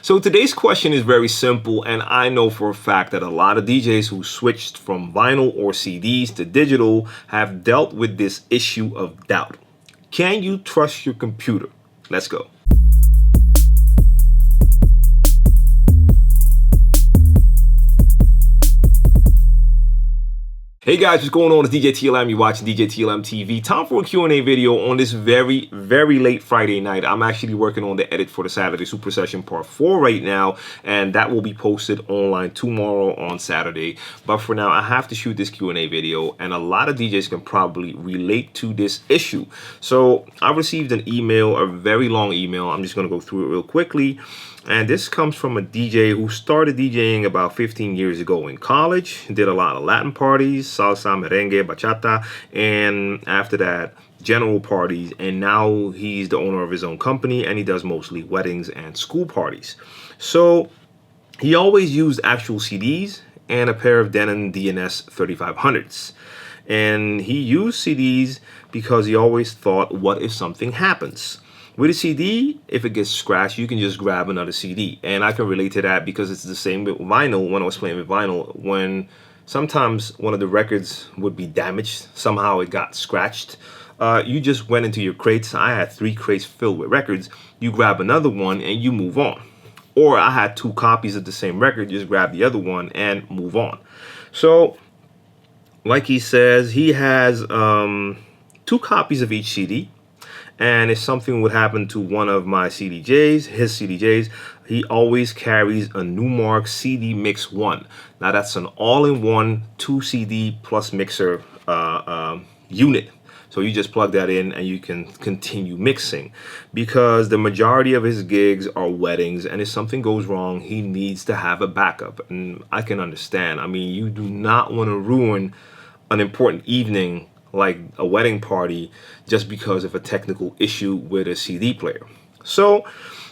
So today's question is very simple, and I know for a fact that a lot of DJs who switched from vinyl or CDs to digital have dealt with this issue of doubt. Can you trust your computer? Let's go. Hey guys, what's going on? It's DJ TLM. You're watching DJ TLM TV. Time for a Q&A video on this very late Friday night. I'm actually working on the edit for the Saturday Super Session Part 4 right now, and that will be posted online tomorrow on Saturday. But for now, I have to shoot this Q&A video, and a lot of DJs can probably relate to this issue. So I received an email, a very long email. I'm just going to go through it real quickly. And this comes from a DJ who started DJing about 15 years ago in college, did a lot of Latin parties, salsa, merengue, bachata, and after that, general parties. And now he's the owner of his own company, and he does mostly weddings and school parties. So he always used actual CDs and a pair of Denon DNS 3500s. And he used CDs because he always thought, what if something happens? With a CD, if it gets scratched, you can just grab another CD. And I can relate to that because it's the same with vinyl. When I was playing with vinyl, when sometimes one of the records would be damaged, somehow it got scratched, you just went into your crates. I had 3 crates filled with records. You grab another one and you move on. Or I had 2 copies of the same record, just grab the other one and move on. So, like he says, he has 2 copies of each CD. And if something would happen to one of my CDJs, his CDJs, he always carries a Numark CD Mix 1. Now that's an all-in-one 2 CD plus mixer unit. So you just plug that in and you can continue mixing, because the majority of his gigs are weddings, and if something goes wrong, he needs to have a backup. And I can understand. I mean, you do not want to ruin an important evening like a wedding party just because of a technical issue with a CD player. So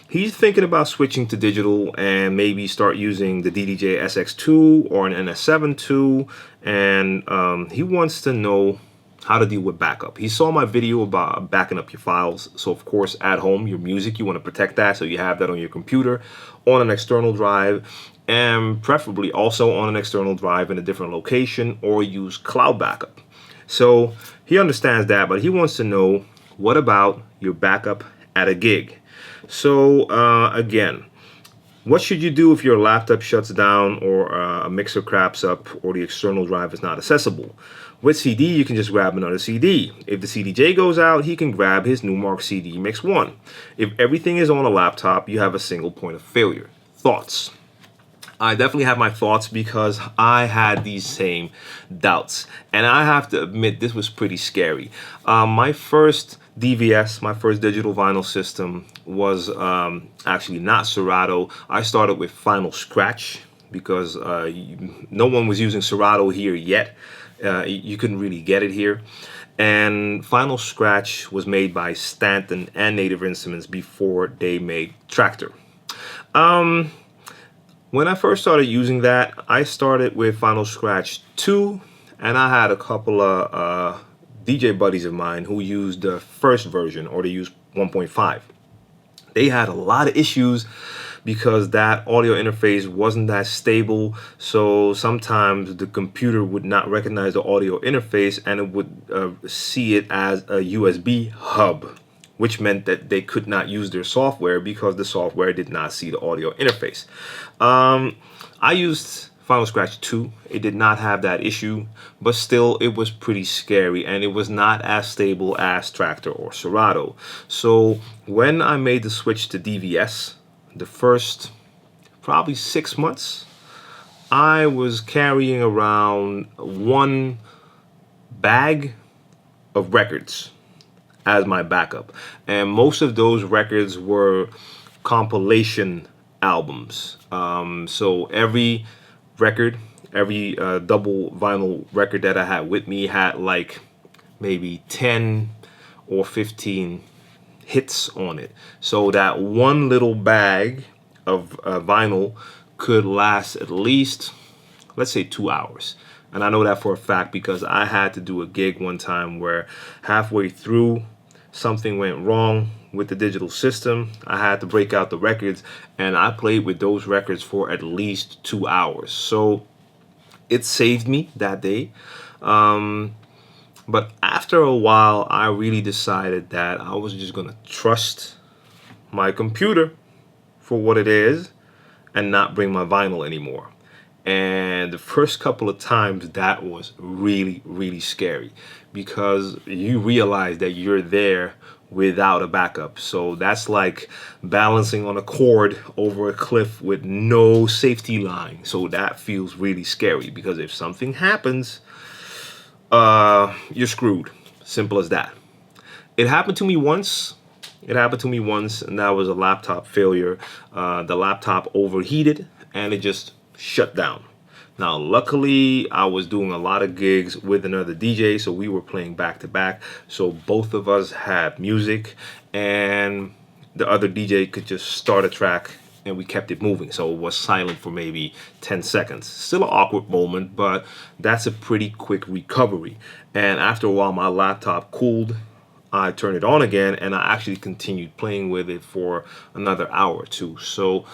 he's thinking about switching to digital and maybe start using the DDJ SX2 or an NS7 II, and he wants to know how to deal with backup. He saw my video about backing up your files. So of course, at home, your music, you want to protect that, so you have that on your computer on an external drive, and preferably also on an external drive in a different location, or use cloud backup. So he understands that, but he wants to know, what about your backup at a gig? So again, what should you do if your laptop shuts down, or a mixer craps up, or the external drive is not accessible? With CD, you can just grab another CD. If the CDJ goes out, he can grab his Numark CD Mix 1. If everything is on a laptop, you have a single point of failure. Thoughts? I definitely have my thoughts because I had these same doubts, and I have to admit this was pretty scary. My first DVS, my first digital vinyl system, was actually not Serato. I started with Final Scratch because no one was using Serato here yet. You couldn't really get it here. And Final Scratch was made by Stanton and Native Instruments before they made Tractor. When I first started using that, I started with Final Scratch 2, and I had a couple of DJ buddies of mine who used the first version, or they used 1.5. They had a lot of issues because that audio interface wasn't that stable, so sometimes the computer would not recognize the audio interface, and it would see it as a USB hub, which meant that they could not use their software because the software did not see the audio interface. I used Final Scratch 2. It did not have that issue, but still it was pretty scary, and it was not as stable as Tractor or Serato. So when I made the switch to DVS, the first probably 6 months, I was carrying around 1 bag of records as my backup, and most of those records were compilation albums. So every record, every double vinyl record that I had with me had like maybe 10 or 15 hits on it. So that one little bag of vinyl could last at least, let's say, 2 hours. And I know that for a fact because I had to do a gig one time where halfway through something went wrong with the digital system. I had to break out the records, and I played with those records for at least 2 hours. So it saved me that day. But after a while, I really decided that I was just gonna trust my computer for what it is and not bring my vinyl anymore. And the first couple of times, that was really, really scary, because you realize that you're there without a backup. So that's like balancing on a cord over a cliff with no safety line. So that feels really scary, because if something happens, you're screwed. Simple as that. It happened to me once. And that was a laptop failure. The laptop overheated and it just shut down. Now, luckily, I was doing a lot of gigs with another DJ, so we were playing back to back. So both of us had music, and the other DJ could just start a track, and we kept it moving. So it was silent for maybe 10 seconds. Still an awkward moment, but that's a pretty quick recovery. And after a while, my laptop cooled. I turned it on again, and I actually continued playing with it for another hour or two. So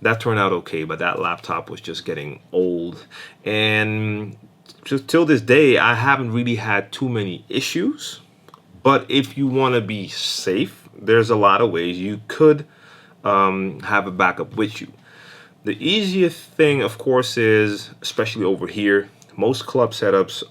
that turned out okay, but that laptop was just getting old. And just till this day, I haven't really had too many issues. But if you want to be safe, there's a lot of ways you could have a backup with you. The easiest thing, of course, is, especially over here, most club setups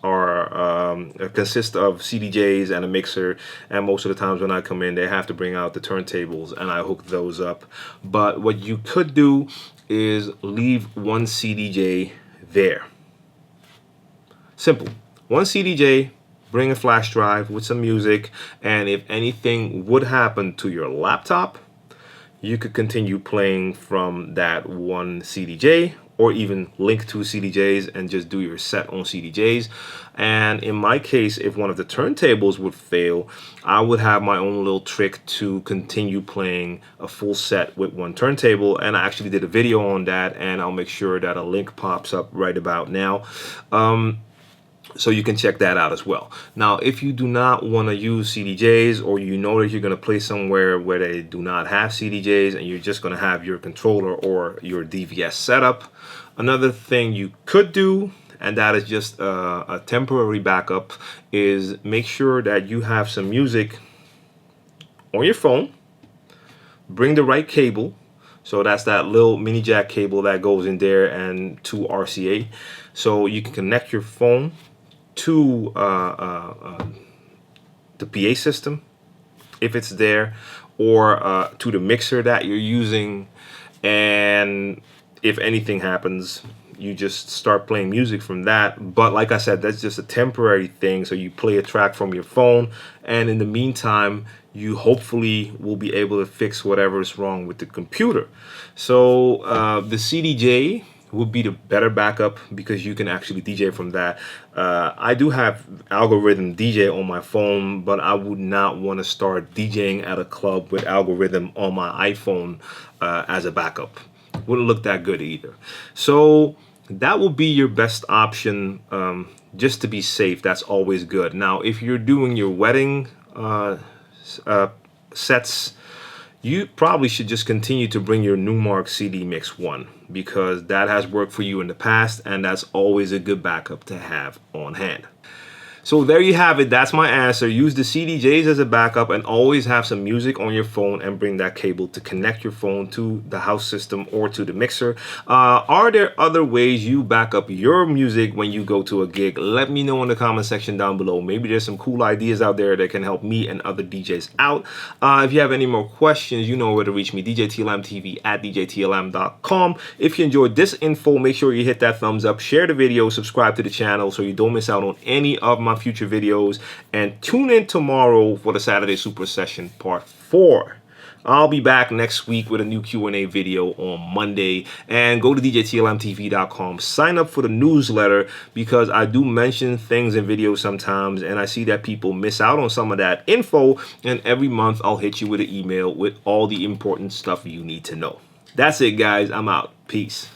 consist of CDJs and a mixer, and most of the times when I come in, they have to bring out the turntables, and I hook those up. But what you could do is leave one CDJ there. Simple. One CDJ, bring a flash drive with some music, and if anything would happen to your laptop, you could continue playing from that one CDJ, or even link two CDJs and just do your set on CDJs. And in my case, if one of the turntables would fail, I would have my own little trick to continue playing a full set with one turntable. And I actually did a video on that, and I'll make sure that a link pops up right about now. So you can check that out as well. Now, if you do not want to use CDJs, or you know that you're going to play somewhere where they do not have CDJs and you're just going to have your controller or your DVS setup, another thing you could do, and that is just a temporary backup, is make sure that you have some music on your phone. Bring the right cable. So that's that little mini jack cable that goes in there, and to RCA. So you can connect your phone to the PA system, if it's there, or to the mixer that you're using. And if anything happens, you just start playing music from that. But like I said, that's just a temporary thing. So you play a track from your phone, and in the meantime, you hopefully will be able to fix whatever is wrong with the computer. So the CDJ would be the better backup, because you can actually DJ from that. I do have Algorithm DJ on my phone, but I would not want to start DJing at a club with Algorithm on my iPhone as a backup. Wouldn't look that good either. So that will be your best option, just to be safe. That's always good. Now, if you're doing your wedding sets, you probably should just continue to bring your Newmark CD Mix 1, because that has worked for you in the past, and that's always a good backup to have on hand. So there you have it. That's my answer. Use the CDJs as a backup, and always have some music on your phone, and bring that cable to connect your phone to the house system or to the mixer. Are there other ways you back up your music when you go to a gig? Let me know in the comment section down below. Maybe there's some cool ideas out there that can help me and other DJs out. If you have any more questions, you know where to reach me. DJTLMTV at DJTLM.com. If you enjoyed this info, make sure you hit that thumbs up, share the video, subscribe to the channel so you don't miss out on any of my future videos, and tune in tomorrow for the Saturday Super Session Part 4. I'll be back next week with a new Q&A video on Monday. And go to DJTLMTV.com. Sign up for the newsletter, because I do mention things in videos sometimes, and I see that people miss out on some of that info. And every month I'll hit you with an email with all the important stuff you need to know. That's it, guys. I'm out. Peace.